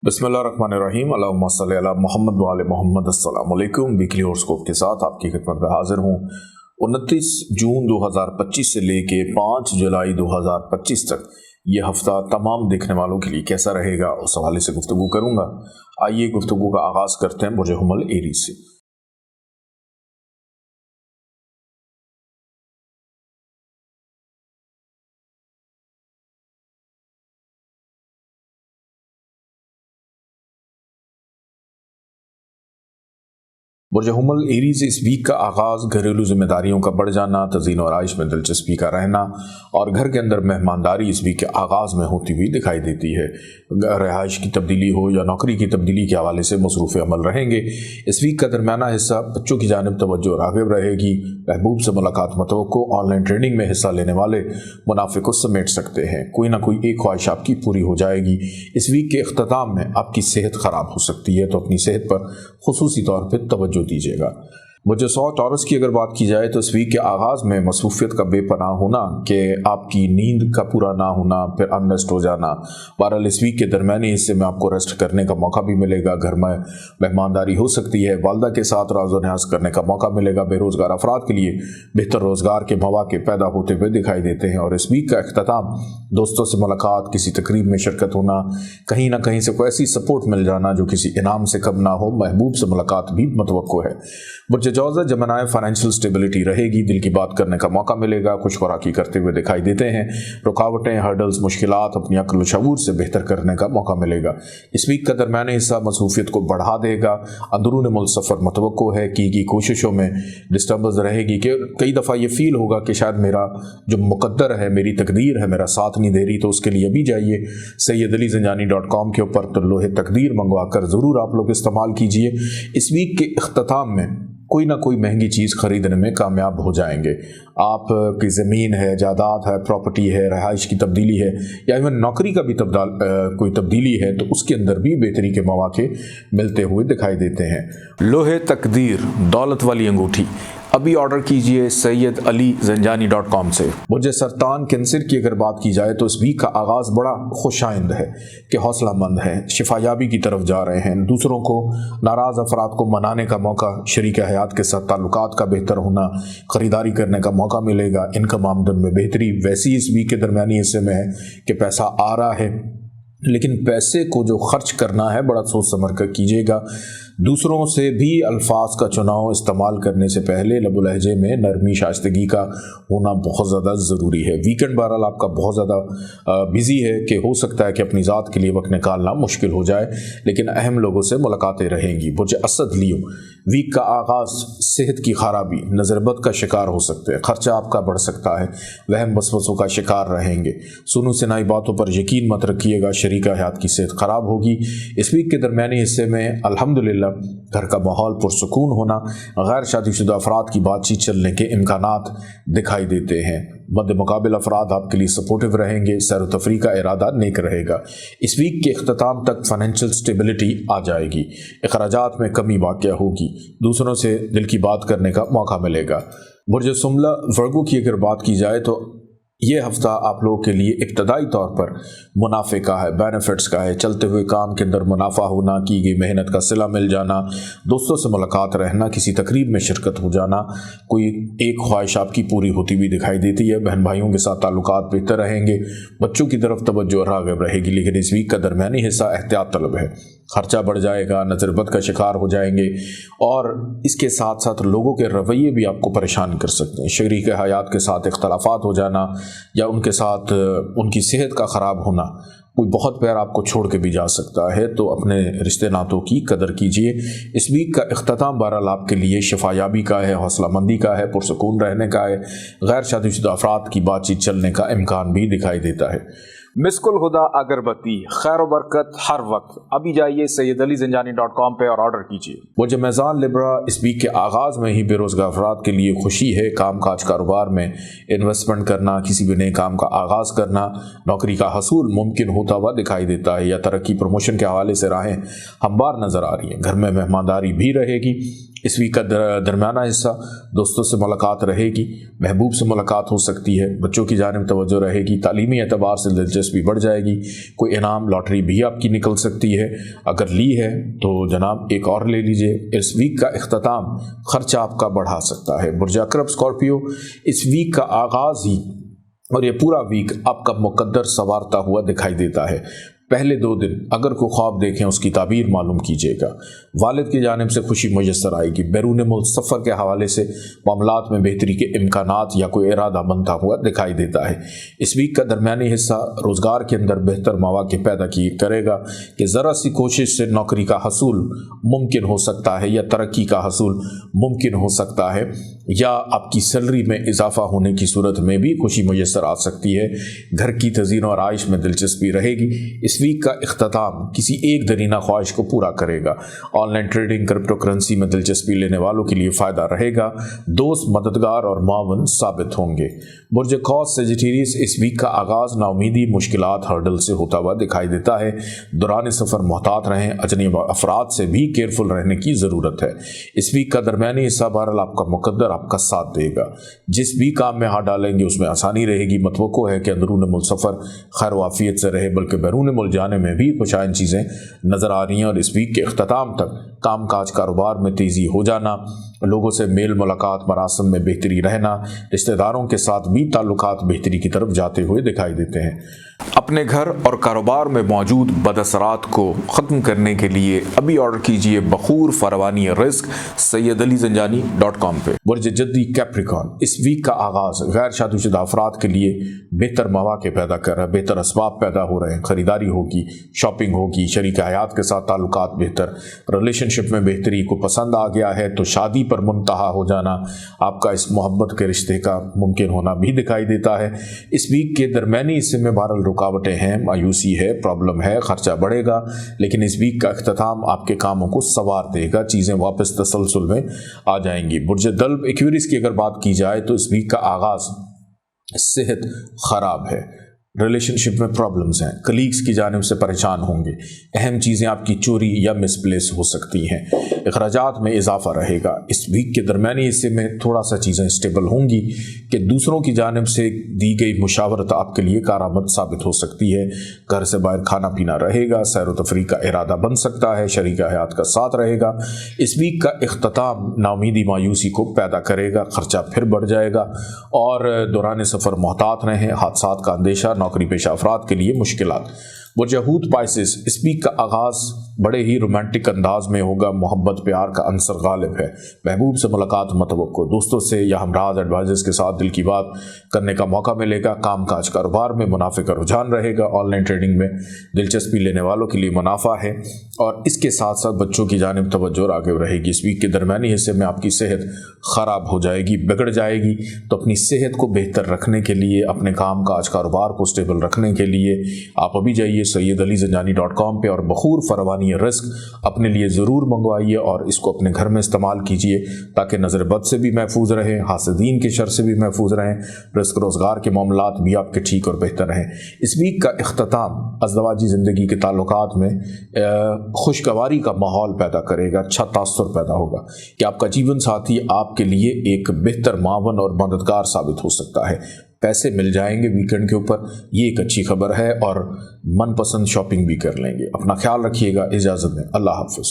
बिस्मिल्लाहिर्रहमानिर्रहीम अल्लाहुम्मा सल्ली अला मोहम्मद व आले मोहम्मद। अस्सलाम वालेकुम। वीकली हॉरोस्कोप के साथ आपकी खिदमत में हाजिर हूँ। 29 जून 2025 से लेके 5 जुलाई 2025 तक ये हफ्ता तमाम देखने वालों के लिए कैसा रहेगा उस हवाले से गुफ्तगू करूँगा। आइए गुफ्तगू का आगाज़ करते हैं बुर्ज हुमल एरीज से। बुर्ज हुमल एरीज इस वीक का आगाज़ घरेलू जिम्मेदारियों का बढ़ जाना, तज़ीन और आइश में दिलचस्पी का रहना और घर के अंदर मेहमानदारी इस वीक के आगाज़ में होती हुई दिखाई देती है। रहाइश की तब्दीली हो या नौकरी की तब्दीली के हवाले से मसरूफ़ अमल रहेंगे। इस वीक का दरमियाना हिस्सा बच्चों की जानिब तवज्जो राग़िब रहेगी। महबूब से मुलाकात मतवक्को। ऑनलाइन ट्रेनिंग में हिस्सा लेने वाले मुनाफे को समेट सकते हैं। कोई ना कोई एक ख्वाहिश आपकी पूरी हो जाएगी। इस वीक के अख्ताम में आपकी सेहत ख़राब हो सकती है, तो अपनी सेहत पर खुसूसी तौर पर तवज्जो दीजिएगा। मुझे 100 टॉरस की अगर बात की जाए तो इस वीक के आगाज़ में मसरूफियत का बेपनाह होना कि आपकी नींद का पूरा ना होना, फिर अनरेस्ट हो जाना। बहरहाल इस वीक के दरमियानी हिस्से में आपको रेस्ट करने का मौका भी मिलेगा। घर में मेहमानदारी हो सकती है। वालदा के साथ राज़ व न्याज़ करने का मौका मिलेगा। बेरोज़गार अफराद के लिए बेहतर रोज़गार के मौके पैदा होते हुए दिखाई देते हैं। और इस वीक का अख्ताम दोस्तों से मुलाकात, किसी तकरीब में शिरकत होना, कहीं ना कहीं से कोई ऐसी सपोर्ट मिल जाना जो किसी इनाम से कम ना हो। महबूब से मुलाकात भी मतवक्को है। बुर्ज जौज़ा जमनाए फाइनेंशियल स्टेबिलिटी रहेगी। दिल की बात करने का मौका मिलेगा। खुशखुराकी करते हुए दिखाई देते हैं। रुकावटें, हर्डल्स, मुश्किलात अपनी अक्ल शऊर से बेहतर करने का मौका मिलेगा। इस वीक का दरमियानी हिस्सा मसरूफियत को बढ़ा देगा। अंदरून मुल्क सफ़र मतवक्को है की कोशिशों में डिस्टर्बेंस रहेगी कि कई दफ़ा ये फील होगा कि शायद मेरा जो मुकद्दर है, मेरी तकदीर है, मेरा साथ नहीं दे रही। तो उसके लिए भी जाइए sayyidalizanjani.com के ऊपर तो लोहे तकदीर मंगवा कर ज़रूर आप लोग इस्तेमाल कीजिए। इस वीक के अख्ताम में कोई ना कोई महंगी चीज़ खरीदने में कामयाब हो जाएंगे। आपकी ज़मीन है, जायदाद है, प्रॉपर्टी है, रहाइश की तब्दीली है या इवन नौकरी का भी कोई तब्दीली है तो उसके अंदर भी बेहतरी के मौके मिलते हुए दिखाई देते हैं। लोहे तकदीर दौलत वाली अंगूठी अभी ऑर्डर कीजिए sayyidalizanjani.com से। बुर्ज सरतान कैंसर की अगर बात की जाए तो इस वीक का आगाज़ बड़ा खुशाइंद है कि हौसलामंद है, शिफायाबी की तरफ जा रहे हैं। दूसरों को, नाराज़ अफराद को मनाने का मौका, शरीक हयात के साथ ताल्लुकात का बेहतर होना, ख़रीदारी करने का मौका मिलेगा। इनकम आमदन में बेहतरी वैसी इस वीक के दरमियानी हिस्से में है कि पैसा आ रहा है, लेकिन पैसे को जो खर्च करना है बड़ा सोच समझ कर कीजिएगा। दूसरों से भी अल्फाज का चुनाव इस्तेमाल करने से पहले लबो लहजे में नरमी, शाइस्तगी का होना बहुत ज़्यादा ज़रूरी है। वीकेंड बहरहाल आपका बहुत ज़्यादा बिजी है कि हो सकता है कि अपनी ज़ात के लिए वक्त निकालना मुश्किल हो जाए, लेकिन अहम लोगों से मुलाकातें रहेंगी। बुर्ज असद लियो वीक का आगाज़ सेहत की खराबी, नज़रबद का शिकार हो सकते हैं। खर्चा आपका बढ़ सकता है। वहम वसवसों का शिकार रहेंगे। सुनु सिनाई बातों पर यकीन मत रखिएगा। शरीका हयात की सेहत ख़राब होगी। इस वीक के दरमियानी हिस्से में अल्हम्दुलिल्लाह घर का माहौल पुरसुकून होना, गैर शादीशुदा अफराद की बातचीत चलने के इम्कानात दिखाई देते हैं। मद्दे मुकाबिल अफराद आपके लिए सपोर्टिव रहेंगे। सैर व तफरीह का इरादा नेक रहेगा। इस वीक के अख्ताम तक फाइनेंशियल स्टेबिलिटी आ जाएगी। अखराजात में कमी वाक़या होगी। दूसरों से दिल की बात करने का मौका मिलेगा। बुर्ज सुमला वर्गो की अगर बात की जाए तो ये हफ्ता आप लोगों के लिए इब्तदाई तौर पर मुनाफे का है, बेनिफिट्स का है। चलते हुए काम के अंदर मुनाफा होना, की गई मेहनत का सिला मिल जाना, दोस्तों से मुलाकात रहना, किसी तकरीब में शिरकत हो जाना, कोई एक ख्वाहिश आपकी पूरी होती हुई दिखाई देती है। बहन भाइयों के साथ ताल्लुकात बेहतर रहेंगे। बच्चों की तरफ तवज्जो राग़िब रहेगी। लेकिन इस वीक का दरमियानी हिस्सा एहतियात तलब है। खर्चा बढ़ जाएगा, नज़रबद का शिकार हो जाएंगे और इसके साथ साथ लोगों के रवैये भी आपको परेशान कर सकते हैं। शरीक हयात के साथ इख्तलाफात हो जाना या उनके साथ उनकी सेहत का ख़राब होना, कोई बहुत प्यार आपको छोड़ के भी जा सकता है। तो अपने रिश्ते नातों की कदर कीजिए। इस वीक का अख्ताम बहरहाल आपके लिए शिफायाबी का है, हौसलामंदी का है, पुरसकून रहने का है। गैर शादीशुदा अफराद की बातचीत चलने का इम्कान भी दिखाई देता है। मिस्कुल हुदा अगरबत्ती, खैर बरकत हर वक्त। अभी जाइए sayyidalizanjani.com पे और ऑर्डर कीजिए। बुर्ज मीज़ान लिब्रा इस वीक के आगाज़ में ही बेरोज़गार अफराद के लिए खुशी है। काम काज कारोबार में इन्वेस्टमेंट करना, किसी भी नए काम का आगाज़ करना, नौकरी का हसूल मुमकिन होता हुआ दिखाई देता है या तरक्की प्रमोशन के हवाले से राहें हमवार नज़र आ रही हैं। घर में मेहमानदारी भी रहेगी। اس ویک کا درمیانہ حصہ دوستوں سے ملاقات رہے گی، محبوب سے ملاقات ہو سکتی ہے، بچوں کی جانب توجہ رہے گی، تعلیمی اعتبار سے دلچسپی بڑھ جائے گی، کوئی انعام لاٹری بھی آپ کی نکل سکتی ہے، اگر لی ہے تو جناب ایک اور لے لیجئے۔ اس ویک کا اختتام خرچہ آپ کا بڑھا سکتا ہے۔ برج عقرب اسکارپیو، اس ویک کا آغاز ہی اور یہ پورا ویک آپ کا مقدر سنوارتا ہوا دکھائی دیتا ہے۔ پہلے 2 دن اگر کوئی خواب دیکھیں اس کی تعبیر معلوم کیجیے گا، والد کی جانب سے خوشی میسر آئے گی، بیرون ملک سفر کے حوالے سے معاملات میں بہتری کے امکانات یا کوئی ارادہ بنتا ہوا دکھائی دیتا ہے۔ اس ویک کا درمیانی حصہ روزگار کے اندر بہتر مواقع پیدا کرے گا کہ ذرا سی کوشش سے نوکری کا حصول ممکن ہو سکتا ہے یا ترقی کا حصول ممکن ہو سکتا ہے، یا آپ کی سیلری میں اضافہ ہونے کی صورت میں بھی خوشی میسر آ سکتی ہے۔ گھر کی تزئین و آرائش میں دلچسپی رہے گی۔ اس ویک کا اختتام کسی ایک درینہ خواہش کو پورا کرے گا۔ Online trading, cryptocurrency میں دلچسپی لینے والوں کے لیے فائدہ رہے گا، دوست مددگار اور معاون ثابت ہوں گے۔ برج قوس سیجیٹیریس، اس ویک کا آغاز ناامیدی، مشکلات، ہرڈل سے ہوتا ہوا دکھائی دیتا ہے۔ دوران سفر محتاط رہیں، اجنبی افراد سے بھی کیئرفل رہنے کی ضرورت ہے۔ اس ویک کا درمیانی حصہ بہرحال آپ کا مقدر آپ کا ساتھ دے گا، جس بھی کام میں ہاتھ ڈالیں گے اس میں آسانی رہے گی۔ متوقع ہے کہ اندرون ملک سفر خیر و عافیت سے رہے، بلکہ بیرون ملک جانے میں بھی خوشائن چیزیں نظر آ رہی ہیں، اور اس ویک کے اختتام تک کام کاج کاروبار میں تیزی ہو جانا، لوگوں سے میل ملاقات، مراسم میں بہتری رہنا، رشتہ داروں کے ساتھ بھی تعلقات بہتری کی طرف جاتے ہوئے دکھائی دیتے ہیں۔ اپنے گھر اور کاروبار میں موجود بد اثرات کو ختم کرنے کے لیے ابھی آرڈر کیجئے بخور فروانی رزق sayyidalizanjani.com پہ۔ برج جدی کیپریکارن، اس ویک کا آغاز غیر شادی شدہ افراد کے لیے بہتر مواقع پیدا کر رہا ہے، بہتر اسباب پیدا ہو رہے ہیں، خریداری ہوگی، شاپنگ ہوگی، شریک حیات کے ساتھ تعلقات بہتر، ریلیشن شپ میں بہتری کو پسند آ گیا ہے تو شادی پر منتہا ہو جانا آپ کا اس محبت کے رشتے کا ممکن ہونا بھی دکھائی دیتا ہے۔ اس ویک کے درمیانی حصے میں بہرحال رکاوٹیں ہیں، مایوسی ہے، پرابلم ہے، خرچہ بڑھے گا، لیکن اس ویک کا اختتام آپ کے کاموں کو سنوار دے گا، چیزیں واپس تسلسل میں آ جائیں گی۔ برج دلو ایکویریس کی اگر بات کی جائے تو اس ویک کا آغاز صحت خراب ہے، ریلیشن شپ میں پرابلمز ہیں، کلیگز کی جانب سے پریشان ہوں گے، اہم چیزیں آپ کی چوری یا مس پلیس ہو سکتی ہیں، اخراجات میں اضافہ رہے گا۔ اس ویک کے درمیانی حصے میں تھوڑا سا چیزیں اسٹیبل ہوں گی کہ دوسروں کی جانب سے دی گئی مشاورت آپ کے لیے کارآمد ثابت ہو سکتی ہے، گھر سے باہر کھانا پینا رہے گا، سیر و تفریح کا ارادہ بن سکتا ہے، شریک حیات کا ساتھ رہے گا۔ اس ویک کا اختتام ناامیدی مایوسی کو پیدا کرے گا، خرچہ پھر بڑھ جائے گا، اور دوران سفر محتاط رہیں، حادثات کا اندیشہ، نوکری پیشہ افراد کے لیے مشکلات۔ برج حوت پائسس، اس ویک کا آغاز بڑے ہی رومانٹک انداز میں ہوگا، محبت پیار کا عنصر غالب ہے، محبوب سے ملاقات متوقع، دوستوں سے یا ہمراہ ایڈوائزرز کے ساتھ دل کی بات کرنے کا موقع ملے گا، کام کاج کاروبار میں منافع کا رجحان رہے گا، آن لائن ٹریڈنگ میں دلچسپی لینے والوں کے لیے منافع ہے، اور اس کے ساتھ ساتھ بچوں کی جانب توجہ اور آگے رہے گی۔ اس ویک کے درمیانی حصے میں آپ کی صحت خراب ہو جائے گی، بگڑ جائے گی، تو اپنی صحت کو بہتر رکھنے کے لیے، اپنے کام کاج کاروبار کو اسٹیبل رکھنے کے لیے آپ ابھی جائیے sayyidalizanjani.com پہ اور بخور فروانی رزق اپنے لیے ضرور منگوائیے، اور اس کو اپنے گھر میں استعمال کیجیے تاکہ نظر بد سے بھی محفوظ رہیں، حاسدین کے شر سے بھی محفوظ رہیں، رزق روزگار کے معاملات بھی آپ کے ٹھیک اور بہتر رہیں۔ اس ویک کا اختتام ازدواجی زندگی کے تعلقات میں خوشگواری کا ماحول پیدا کرے گا، اچھا تاثر پیدا ہوگا کہ آپ کا جیون ساتھی آپ کے لیے ایک بہتر معاون اور مددگار ثابت ہو سکتا ہے، پیسے مل جائیں گے ویکنڈ کے اوپر، یہ ایک اچھی خبر ہے، اور من پسند شاپنگ بھی کر لیں گے۔ اپنا خیال رکھیے گا، اجازت دیں، اللہ حافظ۔